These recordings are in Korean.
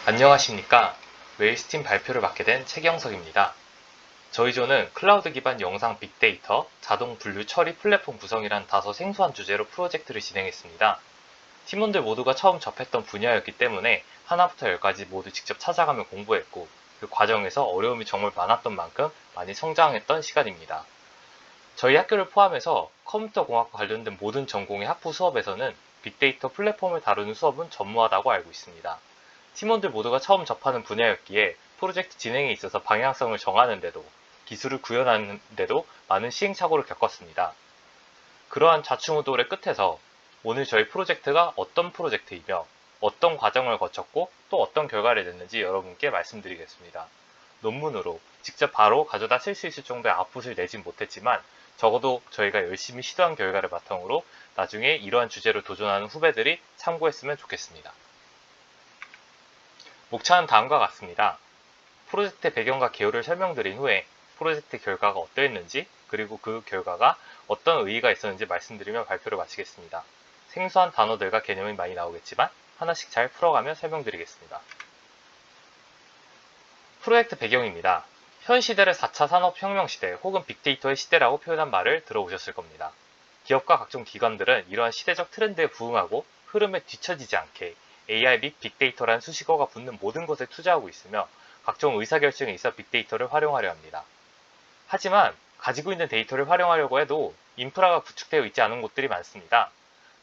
안녕하십니까. 웨일스팀 발표를 맡게 된 최경석입니다. 저희 조는 클라우드 기반 영상 빅데이터, 자동 분류 처리 플랫폼 구성이란 다소 생소한 주제로 프로젝트를 진행했습니다. 팀원들 모두가 처음 접했던 분야였기 때문에 하나부터 열까지 모두 직접 찾아가며 공부했고, 그 과정에서 어려움이 정말 많았던 만큼 많이 성장했던 시간입니다. 저희 학교를 포함해서 컴퓨터 공학과 관련된 모든 전공의 학부 수업에서는 빅데이터 플랫폼을 다루는 수업은 전무하다고 알고 있습니다. 팀원들 모두가 처음 접하는 분야였기에 프로젝트 진행에 있어서 방향성을 정하는데도 기술을 구현하는데도 많은 시행착오를 겪었습니다. 그러한 좌충우돌의 끝에서 오늘 저희 프로젝트가 어떤 프로젝트이며 어떤 과정을 거쳤고 또 어떤 결과를 냈는지 여러분께 말씀드리겠습니다. 논문으로 직접 바로 가져다 쓸 수 있을 정도의 아웃풋을 내진 못했지만 적어도 저희가 열심히 시도한 결과를 바탕으로 나중에 이러한 주제로 도전하는 후배들이 참고했으면 좋겠습니다. 목차는 다음과 같습니다. 프로젝트 배경과 개요를 설명드린 후에 프로젝트 결과가 어떠했는지 그리고 그 결과가 어떤 의의가 있었는지 말씀드리며 발표를 마치겠습니다. 생소한 단어들과 개념이 많이 나오겠지만 하나씩 잘 풀어가며 설명드리겠습니다. 프로젝트 배경입니다. 현 시대를 4차 산업혁명 시대 혹은 빅데이터의 시대라고 표현한 말을 들어보셨을 겁니다. 기업과 각종 기관들은 이러한 시대적 트렌드에 부응하고 흐름에 뒤처지지 않게 AI 및 빅데이터라는 수식어가 붙는 모든 것에 투자하고 있으며 각종 의사결정에 있어 빅데이터를 활용하려 합니다. 하지만 가지고 있는 데이터를 활용하려고 해도 인프라가 구축되어 있지 않은 곳들이 많습니다.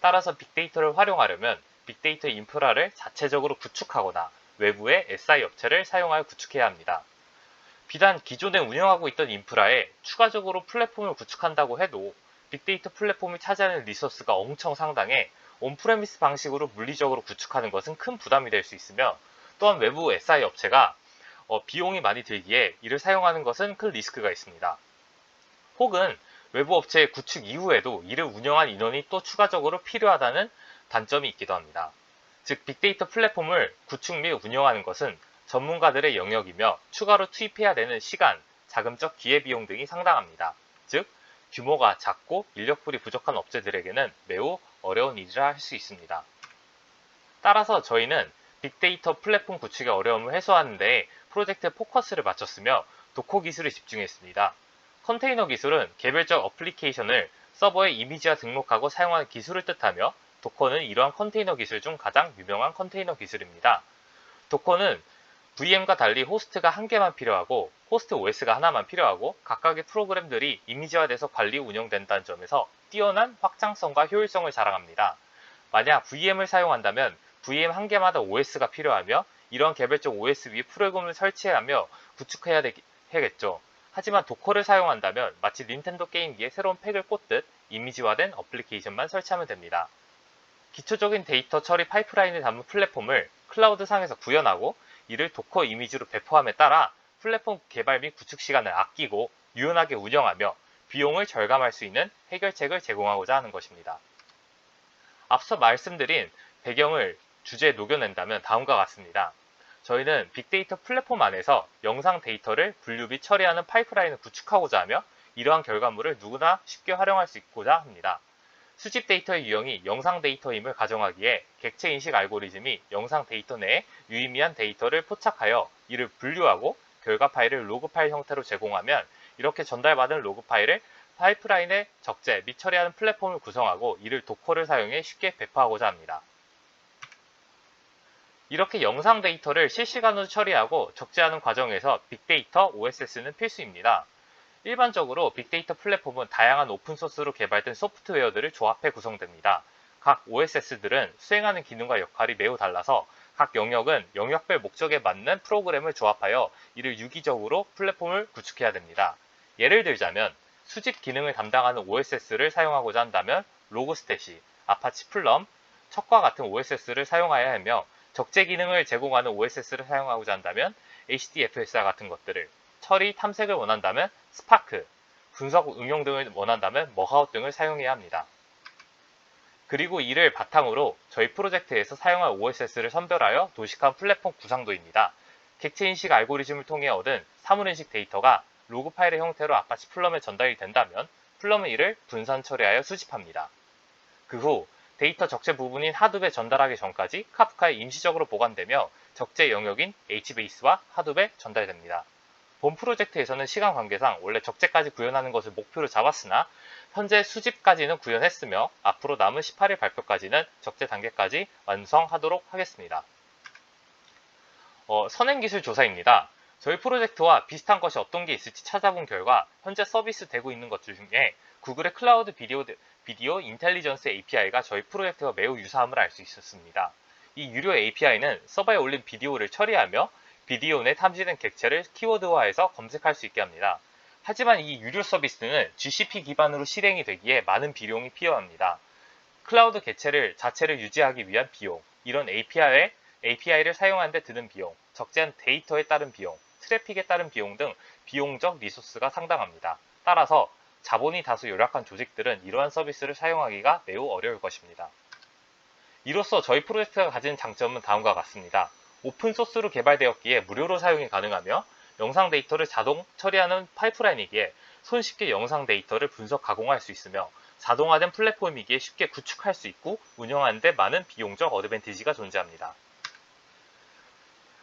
따라서 빅데이터를 활용하려면 빅데이터 인프라를 자체적으로 구축하거나 외부의 SI 업체를 사용하여 구축해야 합니다. 비단 기존에 운영하고 있던 인프라에 추가적으로 플랫폼을 구축한다고 해도 빅데이터 플랫폼이 차지하는 리소스가 엄청 상당해 온프레미스 방식으로 물리적으로 구축하는 것은 큰 부담이 될 수 있으며 또한 외부 SI 업체가 비용이 많이 들기에 이를 사용하는 것은 큰 리스크가 있습니다. 혹은 외부 업체의 구축 이후에도 이를 운영한 인원이 또 추가적으로 필요하다는 단점이 있기도 합니다. 즉 빅데이터 플랫폼을 구축 및 운영하는 것은 전문가들의 영역이며 추가로 투입해야 되는 시간, 자금적 기회비용 등이 상당합니다. 즉 규모가 작고 인력풀이 부족한 업체들에게는 매우 어려운 일이라 할 수 있습니다. 따라서 저희는 빅데이터 플랫폼 구축의 어려움을 해소하는 데 프로젝트에 포커스를 맞췄으며 도커 기술에 집중했습니다. 컨테이너 기술은 개별적 어플리케이션을 서버에 이미지와 등록하고 사용하는 기술을 뜻하며 도커는 이러한 컨테이너 기술 중 가장 유명한 컨테이너 기술입니다. 도커는 VM과 달리 호스트가 한 개만 필요하고 호스트 OS가 하나만 필요하고 각각의 프로그램들이 이미지화돼서 관리 운영된다는 점에서 뛰어난 확장성과 효율성을 자랑합니다. 만약 VM을 사용한다면 VM 한 개마다 OS가 필요하며 이런 개별적 OS 위에 프로그램을 설치하며 구축해야 되겠죠. 하지만 도커를 사용한다면 마치 닌텐도 게임기에 새로운 팩을 꽂듯 이미지화된 어플리케이션만 설치하면 됩니다. 기초적인 데이터 처리 파이프라인을 담은 플랫폼을 클라우드 상에서 구현하고 이를 도커 이미지로 배포함에 따라 플랫폼 개발 및 구축 시간을 아끼고 유연하게 운영하며 비용을 절감할 수 있는 해결책을 제공하고자 하는 것입니다. 앞서 말씀드린 배경을 주제에 녹여낸다면 다음과 같습니다. 저희는 빅데이터 플랫폼 안에서 영상 데이터를 분류 및 처리하는 파이프라인을 구축하고자 하며 이러한 결과물을 누구나 쉽게 활용할 수 있고자 합니다. 수집 데이터의 유형이 영상 데이터임을 가정하기에 객체 인식 알고리즘이 영상 데이터 내에 유의미한 데이터를 포착하여 이를 분류하고 결과 파일을 로그 파일 형태로 제공하면 이렇게 전달받은 로그 파일을 파이프라인에 적재 및 처리하는 플랫폼을 구성하고 이를 도커를 사용해 쉽게 배포하고자 합니다. 이렇게 영상 데이터를 실시간으로 처리하고 적재하는 과정에서 빅데이터 OSS는 필수입니다. 일반적으로 빅데이터 플랫폼은 다양한 오픈소스로 개발된 소프트웨어들을 조합해 구성됩니다. 각 OSS들은 수행하는 기능과 역할이 매우 달라서 각 영역은 영역별 목적에 맞는 프로그램을 조합하여 이를 유기적으로 플랫폼을 구축해야 됩니다. 예를 들자면 수집 기능을 담당하는 OSS를 사용하고자 한다면 로그스탯이, 아파치 플럼, 척과 같은 OSS를 사용해야 하며 적재 기능을 제공하는 OSS를 사용하고자 한다면 HDFS와 같은 것들을, 처리 탐색을 원한다면 스파크, 분석 응용 등을 원한다면 머하웃 등을 사용해야 합니다. 그리고 이를 바탕으로 저희 프로젝트에서 사용할 OSS를 선별하여 도식한 플랫폼 구상도입니다. 객체인식 알고리즘을 통해 얻은 사물인식 데이터가 로그 파일의 형태로 아파치 플럼에 전달이 된다면 플럼은 이를 분산 처리하여 수집합니다. 그 후 데이터 적재 부분인 하둡에 전달하기 전까지 카프카에 임시적으로 보관되며 적재 영역인 Hbase와 하둡에 전달됩니다. 본 프로젝트에서는 시간 관계상 원래 적재까지 구현하는 것을 목표로 잡았으나 현재 수집까지는 구현했으며 앞으로 남은 18일 발표까지는 적재 단계까지 완성하도록 하겠습니다. 선행기술 조사입니다. 저희 프로젝트와 비슷한 것이 어떤 게 있을지 찾아본 결과 현재 서비스 되고 있는 것 중에 구글의 클라우드 비디오 인텔리전스 API가 저희 프로젝트와 매우 유사함을 알 수 있었습니다. 이 유료 API는 서버에 올린 비디오를 처리하며 비디오 내 탐지된 객체를 키워드화해서 검색할 수 있게 합니다. 하지만 이 유료 서비스는 GCP 기반으로 실행이 되기에 많은 비용이 필요합니다. 클라우드 객체를 자체를 유지하기 위한 비용, 이런 API를 사용하는 데 드는 비용, 적재한 데이터에 따른 비용, 트래픽에 따른 비용 등 비용적 리소스가 상당합니다. 따라서 자본이 다소 열악한 조직들은 이러한 서비스를 사용하기가 매우 어려울 것입니다. 이로써 저희 프로젝트가 가진 장점은 다음과 같습니다. 오픈소스로 개발되었기에 무료로 사용이 가능하며 영상 데이터를 자동 처리하는 파이프라인이기에 손쉽게 영상 데이터를 분석 가공할 수 있으며 자동화된 플랫폼이기에 쉽게 구축할 수 있고 운영하는 데 많은 비용적 어드밴티지가 존재합니다.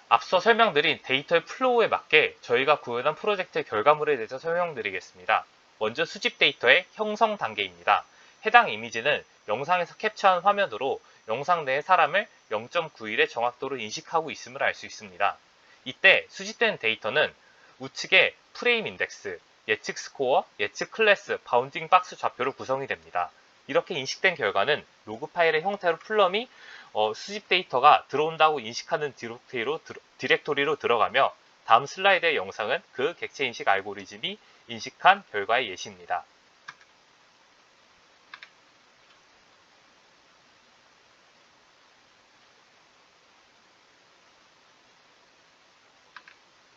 앞서 설명드린 데이터의 플로우에 맞게 저희가 구현한 프로젝트의 결과물에 대해서 설명드리겠습니다. 먼저 수집 데이터의 형성 단계입니다. 해당 이미지는 영상에서 캡처한 화면으로 영상 내의 사람을 0.91의 정확도로 인식하고 있음을 알 수 있습니다. 이때 수집된 데이터는 우측의 프레임 인덱스, 예측 스코어, 예측 클래스, 바운딩 박스 좌표로 구성이 됩니다. 이렇게 인식된 결과는 로그 파일의 형태로 플럼이 수집 데이터가 들어온다고 인식하는 디렉토리로 들어가며 다음 슬라이드의 영상은 그 객체 인식 알고리즘이 인식한 결과의 예시입니다.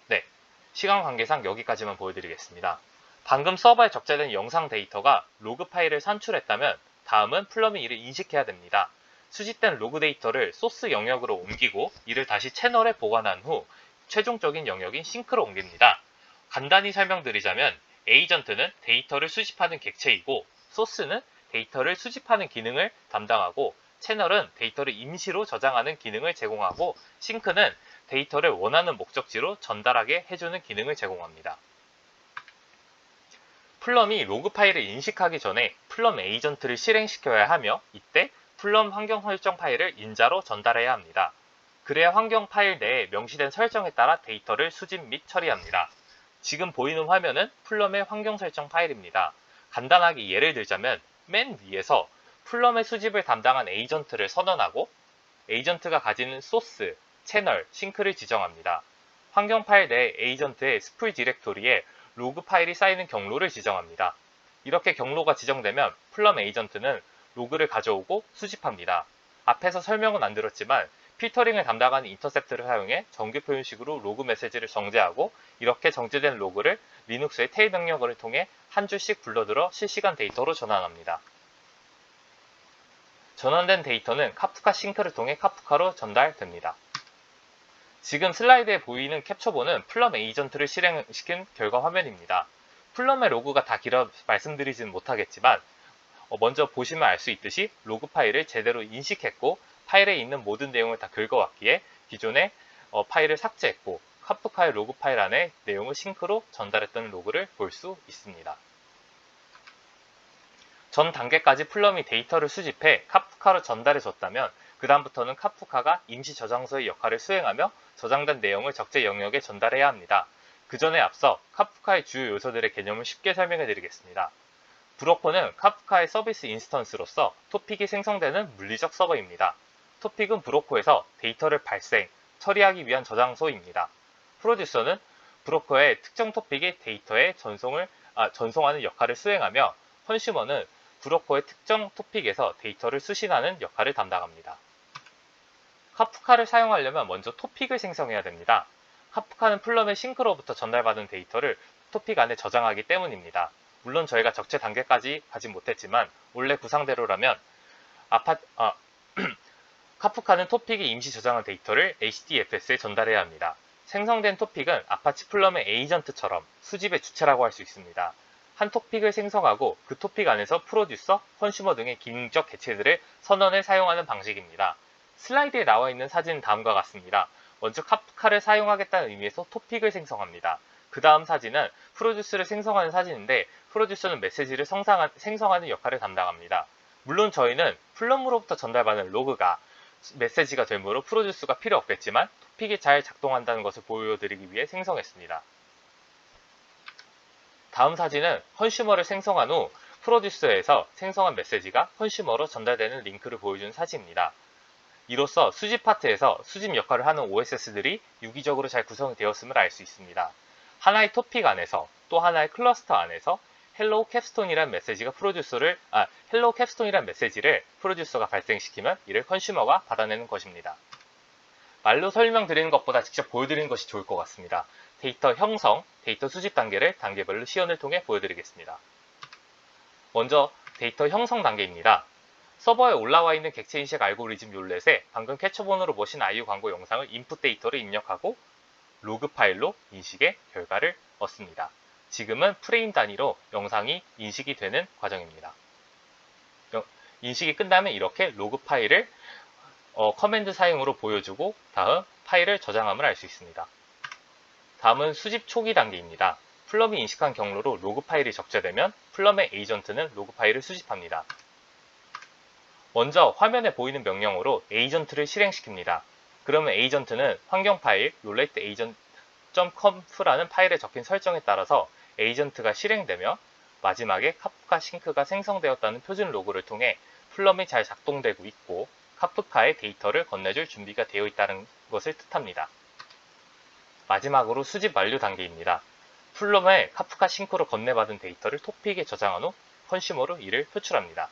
네, 시간 관계상 여기까지만 보여드리겠습니다. 방금 서버에 적재된 영상 데이터가 로그 파일을 산출했다면 다음은 플럼이 이를 인식해야 됩니다. 수집된 로그 데이터를 소스 영역으로 옮기고 이를 다시 채널에 보관한 후 최종적인 영역인 싱크로 옮깁니다. 간단히 설명드리자면 에이전트는 데이터를 수집하는 객체이고 소스는 데이터를 수집하는 기능을 담당하고 채널은 데이터를 임시로 저장하는 기능을 제공하고 싱크는 데이터를 원하는 목적지로 전달하게 해주는 기능을 제공합니다. 플럼이 로그 파일을 인식하기 전에 플럼 에이전트를 실행시켜야 하며 이때 플럼 환경 설정 파일을 인자로 전달해야 합니다. 그래야 환경 파일 내에 명시된 설정에 따라 데이터를 수집 및 처리합니다. 지금 보이는 화면은 플럼의 환경 설정 파일입니다. 간단하게 예를 들자면 맨 위에서 플럼의 수집을 담당한 에이전트를 선언하고 에이전트가 가지는 소스, 채널, 싱크를 지정합니다. 환경 파일 내 에이전트의 스풀 디렉토리에 로그 파일이 쌓이는 경로를 지정합니다. 이렇게 경로가 지정되면 플럼 에이전트는 로그를 가져오고 수집합니다. 앞에서 설명은 안 들었지만 필터링을 담당하는 인터셉트를 사용해 정규 표현식으로 로그 메시지를 정제하고 이렇게 정제된 로그를 리눅스의 테일 명령어를 통해 한 줄씩 불러들어 실시간 데이터로 전환합니다. 전환된 데이터는 카프카 싱크를 통해 카프카로 전달됩니다. 지금 슬라이드에 보이는 캡처본은 플럼 에이전트를 실행시킨 결과 화면입니다. 플럼의 로그가 다 길어 말씀드리지는 못하겠지만 먼저 보시면 알 수 있듯이 로그 파일을 제대로 인식했고 파일에 있는 모든 내용을 다 긁어왔기에 기존의 파일을 삭제했고 카프카의 로그 파일 안에 내용을 싱크로 전달했던 로그를 볼 수 있습니다. 전 단계까지 플럼이 데이터를 수집해 카프카로 전달해 줬다면 그 다음부터는 카프카가 임시 저장소의 역할을 수행하며 저장된 내용을 적재 영역에 전달해야 합니다. 그 전에 앞서 카프카의 주요 요소들의 개념을 쉽게 설명해 드리겠습니다. 브로커는 카프카의 서비스 인스턴스로서 토픽이 생성되는 물리적 서버입니다. 토픽은 브로커에서 데이터를 발생, 처리하기 위한 저장소입니다. 프로듀서는 브로커의 특정 토픽이 데이터에 전송하는 역할을 수행하며 컨슈머는 브로커의 특정 토픽에서 데이터를 수신하는 역할을 담당합니다. 카프카를 사용하려면 먼저 토픽을 생성해야 됩니다. 카프카는 플럼의 싱크로부터 전달받은 데이터를 토픽 안에 저장하기 때문입니다. 물론 저희가 적재 단계까지 가지 못했지만 원래 구상대로라면 카프카는 토픽이 임시 저장한 데이터를 HDFS에 전달해야 합니다. 생성된 토픽은 아파치 플럼의 에이전트처럼 수집의 주체라고 할 수 있습니다. 한 토픽을 생성하고 그 토픽 안에서 프로듀서, 컨슈머 등의 기능적 객체들의 선언을 사용하는 방식입니다. 슬라이드에 나와 있는 사진은 다음과 같습니다. 먼저 카프카를 사용하겠다는 의미에서 토픽을 생성합니다. 그 다음 사진은 프로듀스를 생성하는 사진인데 프로듀서는 메시지를 생성하는 역할을 담당합니다. 물론 저희는 플럼으로부터 전달받은 로그가 메시지가 되므로 프로듀스가 필요 없겠지만 토픽이 잘 작동한다는 것을 보여드리기 위해 생성했습니다. 다음 사진은 컨슈머를 생성한 후 프로듀서에서 생성한 메시지가 컨슈머로 전달되는 링크를 보여주는 사진입니다. 이로써 수집 파트에서 수집 역할을 하는 OSS들이 유기적으로 잘 구성이 되었음을 알 수 있습니다. 하나의 토픽 안에서 또 하나의 클러스터 안에서 헬로우 캡스톤이란 메시지를 프로듀서가 발생시키면 이를 컨슈머가 받아내는 것입니다. 말로 설명드리는 것보다 직접 보여드리는 것이 좋을 것 같습니다. 데이터 형성, 데이터 수집 단계를 단계별로 시연을 통해 보여드리겠습니다. 먼저 데이터 형성 단계입니다. 서버에 올라와 있는 객체 인식 알고리즘 룰렛에 방금 캡처본으로 보신 아이유 광고 영상을 인풋 데이터를 입력하고 로그 파일로 인식의 결과를 얻습니다. 지금은 프레임 단위로 영상이 인식이 되는 과정입니다. 인식이 끝나면 이렇게 로그 파일을 커맨드 사용으로 보여주고 다음 파일을 저장함을 알 수 있습니다. 다음은 수집 초기 단계입니다. 플럼이 인식한 경로로 로그 파일이 적재되면 플럼의 에이전트는 로그 파일을 수집합니다. 먼저 화면에 보이는 명령어로 에이전트를 실행시킵니다. 그러면 에이전트는 환경 파일 roulette-agent.conf라는 파일에 적힌 설정에 따라서 에이전트가 실행되며 마지막에 카프카 싱크가 생성되었다는 표준 로그를 통해 플럼이 잘 작동되고 있고 카프카의 데이터를 건네줄 준비가 되어 있다는 것을 뜻합니다. 마지막으로 수집 완료 단계입니다. 플럼의 카프카 싱크로 건네받은 데이터를 토픽에 저장한 후 컨슈머로 이를 표출합니다.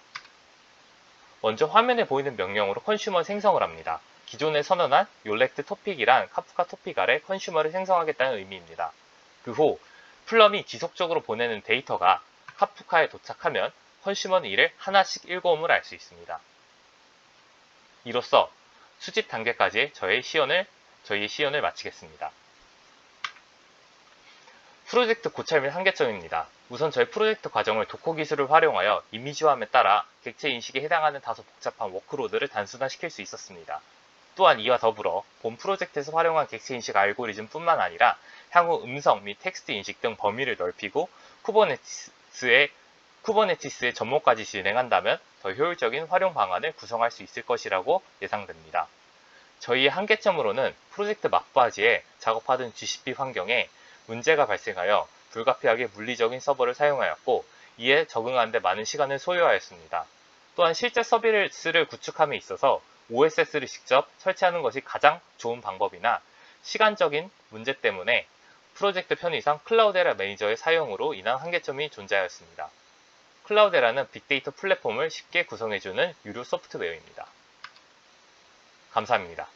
먼저 화면에 보이는 명령으로 컨슈머 생성을 합니다. 기존에 선언한 요렉트 토픽이란 카프카 토픽 아래 컨슈머를 생성하겠다는 의미입니다. 그 후 플럼이 지속적으로 보내는 데이터가 카프카에 도착하면 컨슈머는 이를 하나씩 읽어옴을 알 수 있습니다. 이로써 수집 단계까지의 저희의 시연을 마치겠습니다. 프로젝트 고찰 및 한계점입니다. 우선 저희 프로젝트 과정을 도커 기술을 활용하여 이미지화함에 따라 객체 인식에 해당하는 다소 복잡한 워크로드를 단순화시킬 수 있었습니다. 또한 이와 더불어 본 프로젝트에서 활용한 객체 인식 알고리즘 뿐만 아니라 향후 음성 및 텍스트 인식 등 범위를 넓히고 쿠버네티스의 접목까지 진행한다면 더 효율적인 활용 방안을 구성할 수 있을 것이라고 예상됩니다. 저희의 한계점으로는 프로젝트 막바지에 작업하던 GCP 환경에 문제가 발생하여 불가피하게 물리적인 서버를 사용하였고 이에 적응하는 데 많은 시간을 소요하였습니다. 또한 실제 서비스를 구축함에 있어서 OSS를 직접 설치하는 것이 가장 좋은 방법이나 시간적인 문제 때문에 프로젝트 편의상 클라우데라 매니저의 사용으로 인한 한계점이 존재하였습니다. 클라우데라는 빅데이터 플랫폼을 쉽게 구성해주는 유료 소프트웨어입니다. 감사합니다.